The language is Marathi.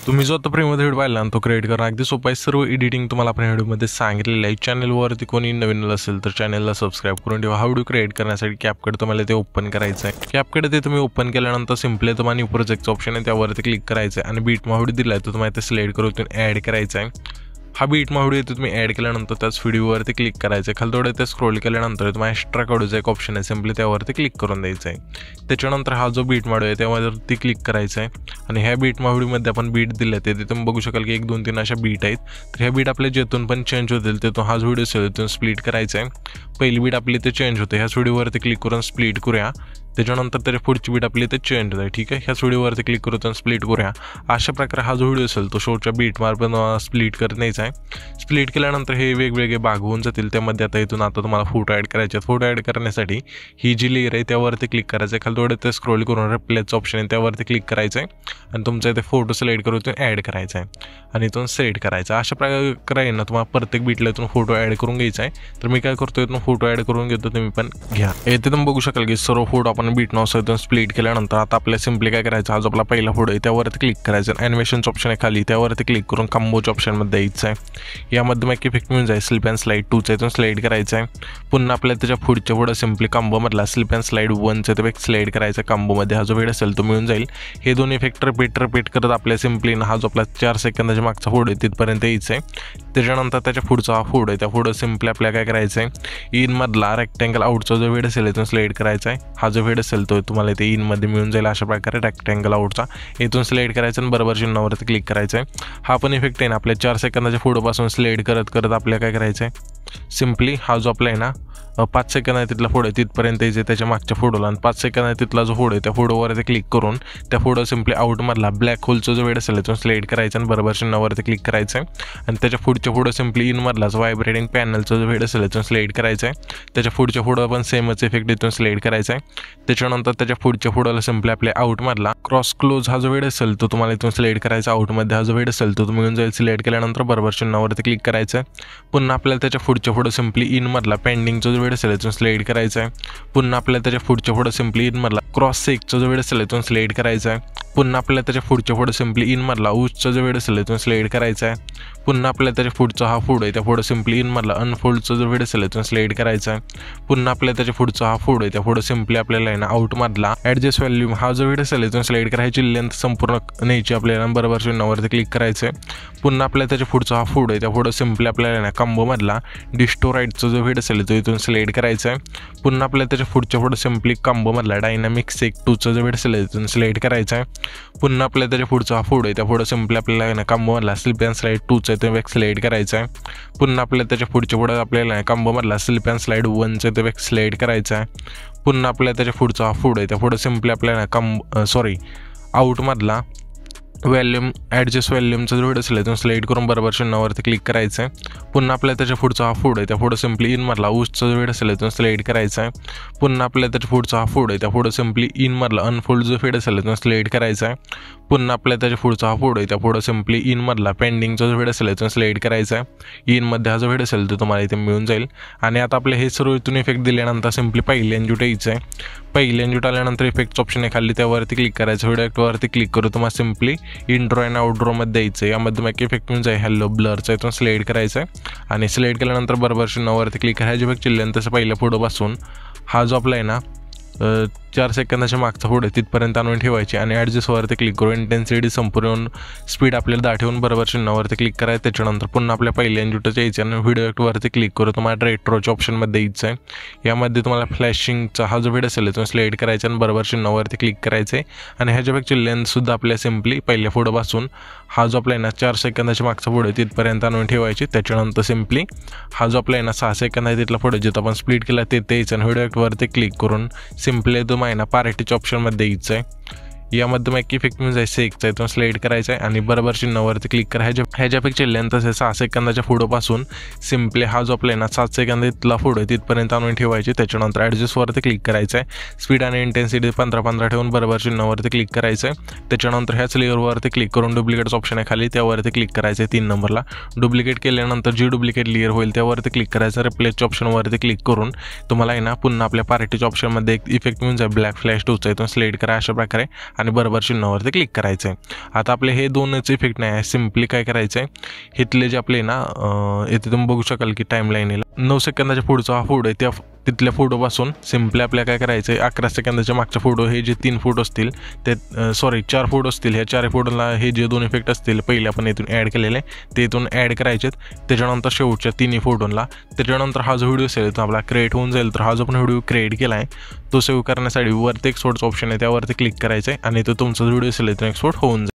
तुम्ही जो आता प्रीमियम व्हिडिओ पाहिला तो क्रिएट करणं अगदी सोपं आहे। सर्व एडिटिंग तुम्हाला आपण व्हिडिओमध्ये सांगितलेलं आहे। चॅनलवरती कोणी नवीन असेल तर चॅनलला सबस्क्राइब करून ठेवा। हा व्हिडिओ क्रिएट करण्यासाठी कॅपकट तुम्हाला ते ओपन करायचं आहे। कॅपकट ते तुम्ही ओपन केल्यानंतर सिंपली तुम्हाला न्यू प्रोजेक्टचं ऑप्शन आहे त्यावरती क्लिक करायचं आहे आणि बीटमा व्हिडिओ दिलाय तो तुम्हाला ते सिलेक्ट करून ॲड करायचा आहे। हा बीटमा व्हिडिओ येतो तुम्ही ॲड केल्यानंतर त्याच व्हिडिओवरती क्लिक करायचं आहे। खाली थोडं ते स्क्रोल केल्यानंतर तुम्हाला एक्स्ट्रा काढूचा एक ऑप्शन आहे, सिंपली त्यावरती क्लिक करून द्यायचं आहे। त्याच्यानंतर हा जो बीटमा व्हिडिओ आहे त्यावरती क्लिक करायचं आहे आणि ह्या बीटमा व्हिडिओमध्ये आपण बीट दिले ते तुम्ही बघू शकाल की 1 2 3 अशा बीट आहेत। तर ह्या बीट आपल्या जेथून पण चेंज होतील तिथून हाच व्हिडिओ तिथून स्प्लिट करायचा आहे। पहिली बीट आपली ते चेंज होते, ह्याच व्हिडिओवरती क्लिक करून स्प्लिट करूया। त्याच्यानंतर त्याची पुढची बीट आपली ते चेंज होते, ठीक आहे। ह्याच व्हिडिओवरती क्लिक करून स्प्लिट करूया। अशा प्रकारे हा जो व्हिडिओ असेल तो शोच्या बीट मार्फत स्प्लिट करण्याचा आहे। स्प्लिट केल्यानंतर हे वेगवेगळे भाग होऊन जातील। त्यामध्ये आता इथून आता तुम्हाला फोटो ॲड करायचे आहेत। फोटो ॲड करण्यासाठी ही जी लेयर आहे त्यावरती क्लिक करायचं आहे। खाली थोडं ते स्क्रोल करून रिप्लेसचं ऑप्शन आहे त्यावरती क्लिक करायचं आहे आणि तुमचा इथे फोटो सिलेक्ट करून इथून ॲड करायचा आहे आणि इथून सेट करायचा। अशा प्रकारे ना तुम्हाला प्रत्येक बीटला इथून फोटो ॲड करून घ्यायचा आहे। तर मी काय करतो इथून फोटो ॲड करून घेतो, तुम्ही पण घ्या। इथे तुम्ही बघू शकाल की सर्व फोटो आपण बीट नावासह इथून स्प्लिट केल्यानंतर आता आपल्याला सिंपली काय करायचं, हा जो आपला पहिला फोटो आहे त्यावरती क्लिक करायचं। ॲनिमेशनचं ऑप्शन आहे खाली त्यावरती क्लिक करून कंबोच्या ऑप्शनमध्ये द्यायचं आहे। यामध्ये मग इफेक्ट मिळून जाईल स्लिप अँड स्लाइड 2चा इथून स्लाइड करायचं आहे। पुन्हा आपल्याला त्याच्या पुढच्या पुढं सिंपली कंबोमधला स्लिप अँड स्लाइड 1चा ते स्लाइड करायचा। कंबोमध्ये हा जो व्हिडिओ असेल तो मिळून जाईल। हे दोन इफेक्ट रिपीट करत आपल्या सिंपली हा जो आपला 4 सेकंदाच्या मागचा फोटो आहे तिथपर्यंत यायचं आहे। त्याच्यानंतर त्याच्या पुढचा हा फोटो आहे त्या फोटो सिंपली आपल्याला काय करायचं आहे, इनमधला रेक्टँगल आउटचा जो व्हिडिओ असेल इथून स्लाइड करायचा आहे। हा जो व्हिडिओ असेल तो तुम्हाला इथे इनमध्ये मिळून जाईल। अशा प्रकारे रेक्टँगल आउटचा इथून स्लाइड करायचं आणि बरोबर चिन्हावरती क्लिक करायचं आहे। हा पण इफेक्ट आहे ना आपल्या 4 सेकंदाच्या फोटोपासून स्लाइड करत आपल्याला काय करायचं आहे, सिंपली हा जो आपला आहे ना 5 सेकंद आहे तिथला फोटो आहे तिथपर्यंत यायचे त्याच्या मागच्या फोटोला आणि 5 सेकंद आहे तिथला जो फोटो आहे त्या फोटोवरती क्लिक करून त्या फोटो सिंपली आउटमधला ब्लॅक होलचा जो व्हिडिओ असेल त्यातून स्लाइड करायचा आणि बरोबर चिन्हावरती क्लिक करायचं आहे आणि त्याच्या पुढच्या फोटो सिंपली इनमधलाच व्हायब्रेटिंग पॅनलचा जो व्हिडिओ असेल त्यातून स्लाइड करायचा आहे। त्याच्या पुढच्या फोटो पण सेमच इफेक्ट इथून स्लाइड करायचा आहे। त्याच्यानंतर त्याच्या पुढच्या फोटोला सिंपली आपल्या आउटमधला क्रॉस क्लोज हा जो व्हिडिओ असेल तो तुम्हाला इथून स्लाइड करायचा। आउटमध्ये हा जो व्हिडिओ असेल तो मिळून जाईल। सिलेक्ट केल्यानंतर बरोबर चिन्हावरती क्लिक करायचं आहे। पुन्हा आपल्याला त्याच्या पुढच्या फोटो सिंपली इनमधला पेंडिंगचा जो व्हिडिओ असेल त्यातून स्लाइड करायचा आहे। पुन्हा आपल्याला त्याच्या पुढच्या फोटो सिंपली इनमधला क्रॉस सेकचा जो व्हिडिओ असेल त्यातून स्लाइड करायचा आहे। पुन्हा आपल्याला त्याच्या पुढच्या फोटो सिंपली इनमधला ऊसचा जो व्हिडिओ असेल त्यातून स्लाइड करायचा आहे। पुन्हा आपल्याला त्याच्या पुढचा हा फोटो आहे त्या फोटो सिंपली इनमधला अनफोल्डचा जो व्हिडिओ असेल त्यातून स्लाइड करायचा आहे। पुन्हा आपल्याला त्याच्या पुढचा हा फोटो आहे त्या फोटो सिंपली आपल्याला आहे ना आउटमधला ॲडजस्ट व्हॅल्यूम हा जो व्हिडिओ असेल त्यातून स्लाइड करायची लेंथ संपूर्ण न्यायची आपल्याला बरोबर चिन्हावरती क्लिक करायचं आहे। पुन्हा आपल्याला त्याच्या पुढचा हा फोटो आहे त्या फोटो सिंपली आपल्याला ना कंबोमधला डिस्टोराइटचा जो व्हिडिओ असेल तो इथून स्लाइड करायचा आहे। पुन्हा आपल्याला त्याच्या पुढच्या फोटो सिंपली कंबोमधला डायनामिक सेक 2चा जो व्हिडिओ असेल इथून स्लाइड करायचा आहे। पुन्हा आपल्याला त्याच्या पुढचा हा फोटो आहे त्या फोटो सिंपली आपल्याला ना कंबोमधला स्लिप अँड स्लाइड 2चा इथून स्लाइड करायचा आहे। पुन्हा आपल्याला त्याच्या पुढच्या फोटो आपल्याला कंबोमधला स्लिप अँड स्लाइड 1चा इथून स्लाइड करायचा आहे। पुन्हा आपल्याला त्याच्या पुढचा हा फोटो आहे त्या फोटो सिंपली आपल्याला आउटमधला व्हॅल्यूम ॲडजस्ट व्हॅल्यूमचा जो व्हिडिओ असेल इथून स्लाइड करून बरोबर चिन्हावरती क्लिक करायचं आहे। पुन्हा आपल्याला त्याच्या पुढचा हा फोटो आहे त्या फोटो सिंपली इनमधला ऊसचा जो व्हिडिओ असेल इथून स्लाइड करायचा आहे। पुन्हा आपल्याला त्याच्या पुढचा हा फोटो आहे त्या फोटो सिंपली इनमधला अनफोल्ड जो व्हिडिओ असेल इथून स्लाइड करायचा आहे। पुन्हा आपल्याला त्याच्या पुढचा हा फोटो आहे त्या फोटो सिंपली इनमधला पेंडिंगचा जो व्हिडिओ असेल इथून स्लाइड करायचा आहे। इनमध्ये हा जो व्हिडिओ असेल तो तुम्हाला इथे मिळून जाईल आणि आता आपले हे सर्व इथून इफेक्ट दिल्यानंतर सिंपली पहिल्या एन्जुट यायचं आहे। पहिल्या एन्जुट आल्यानंतर इफेक्टचं ऑप्शन आहे खाली त्यावरती क्लिक करायचं। व्हिडिओ ॲक्टवरती क्लिक करू तुम्हाला सिंपली इंट्रो अँड आउटरोमध्ये द्यायचं आहे। यामध्ये मग इफेक्ट मिळून जाईल हॅलो ब्लरचा इथून स्लाइड करायचं आहे आणि सिलेक्ट केल्यानंतर बरोबर चिन्हावरती क्लिक करायचं। इफेक्ट चिल्ल्यान तसं पहिल्या फोटोपासून हा जो आपला आहे ना 4 सेकंदाच्या मागचा फोटो तिथपर्यंत आणून ठेवायची आणि ॲडजस्टवरती क्लिक करून इंटेन्सिटी संपूर्ण स्पीड आपल्याला दाखवून बरोबर चिन्हावरती क्लिक करायचं। त्याच्यानंतर पुन्हा आपल्या पहिल्या एन्जुटचं यायचं आणि व्हिडिओ ॲक्टवरती क्लिक करू तुम्हाला रेट्रोच्या ऑप्शनमध्ये द्यायचं आहे। यामध्ये तुम्हाला फ्लॅशिंगचा हा जो व्हिडिओ असेल तो स्लाइड करायचा आणि बरोबर चिन्हावरती क्लिक करायचं आहे आणि ह्याच्यापेक्षा लेंथसुद्धा आपल्या सिंपली पहिल्या फोटोपासून हा जो आपला आहे ना 4 सेकंदाच्या मागचा फोटो तिथपर्यंत आणून ठेवायची। त्याच्यानंतर सिंपली हा जो आपला आहे ना 6 सेकंद आहे तिथला फोटो जिथं आपण स्प्लिट केला ते यायचं आणि व्हिडिओ ॲक्टवरती क्लिक करून सिंपली तुम्हाला आहे ना पार्टीच्या ऑप्शनमध्ये यायचं आहे। यामध्ये मग इफेक्ट म्हणजे सेकचा आहे तो स्लाइड करायचा आहे आणि बरोबर चिन्हावरती क्लिक करा. ह्याच्यापेक्षा लेंथ असेल 6 सेकंदाच्या पुढोपासून सिम्पली हा जो आपला आहे ना 7 सेकंद इथला पुढे तिथपर्यंत आणून ठेवायची. त्याच्यानंतर ॲडजस्टवरती क्लिक करायचं आहे. स्पीड आणि इंटेन्सिटी 15-15 ठेवून बरोबर चिन्हावरती क्लिक करायचं आहे. त्याच्यानंतर ह्याच लेअरवरती क्लिक करून डुप्लिकेट्स ऑप्शन आहे खाली त्यावरती क्लिक करायचं आहे 3 नंबरला. डुप्लिकेट केल्यानंतर जी डुप्लिकेट लेअर होईल त्यावरती क्लिक करायचं. रिप्लेसच्या ऑप्शनवरती क्लिक करून तुम्हाला आहे ना पुन्हा आपल्या पार्टीच्या ऑप्शनमध्ये एक इफेक्ट मिळून जाईल ब्लॅक फ्लॅश टूचा आहे तो स्लाइड करा अशा प्रकारे आणि बरोबर चिन्हावरती क्लिक करायचं आहे. आता आपले हे दोनच इफेक्ट नाही आहे. सिम्पली काय करायचं आहे इथले जे आपले ना इथे तुम्ही बघू शकाल की टाईमलाईनीला 9 सेकंदाच्या पुढचा हा फोटो आहे त्या तिथल्या फोटोपासून सिम्पली आपल्याला काय करायचं आहे 11 सेकंदाच्या मागचा फोटो हे जे 3 फोटो असतील ते 4 फोटो असतील ह्या 4 फोटोला हे जे 2 इफेक्ट असतील पहिले आपण इथून ॲड केलेले ते इथून ॲड करायचेत. त्याच्यानंतर शेवटच्या 3 फोटोला त्याच्यानंतर हा जो व्हिडिओ असेल तो आपला क्रिएट होऊन जाईल. तर हा जो आपण व्हिडिओ क्रिएट केला आहे तो सेव्ह करण्यासाठी वरती एक्सपोर्टचा ऑप्शन आहे त्यावरती क्लिक करायचं आहे आणि तो तुमचा व्हिडिओ असेल तो एक्सपोर्ट होऊन जाईल.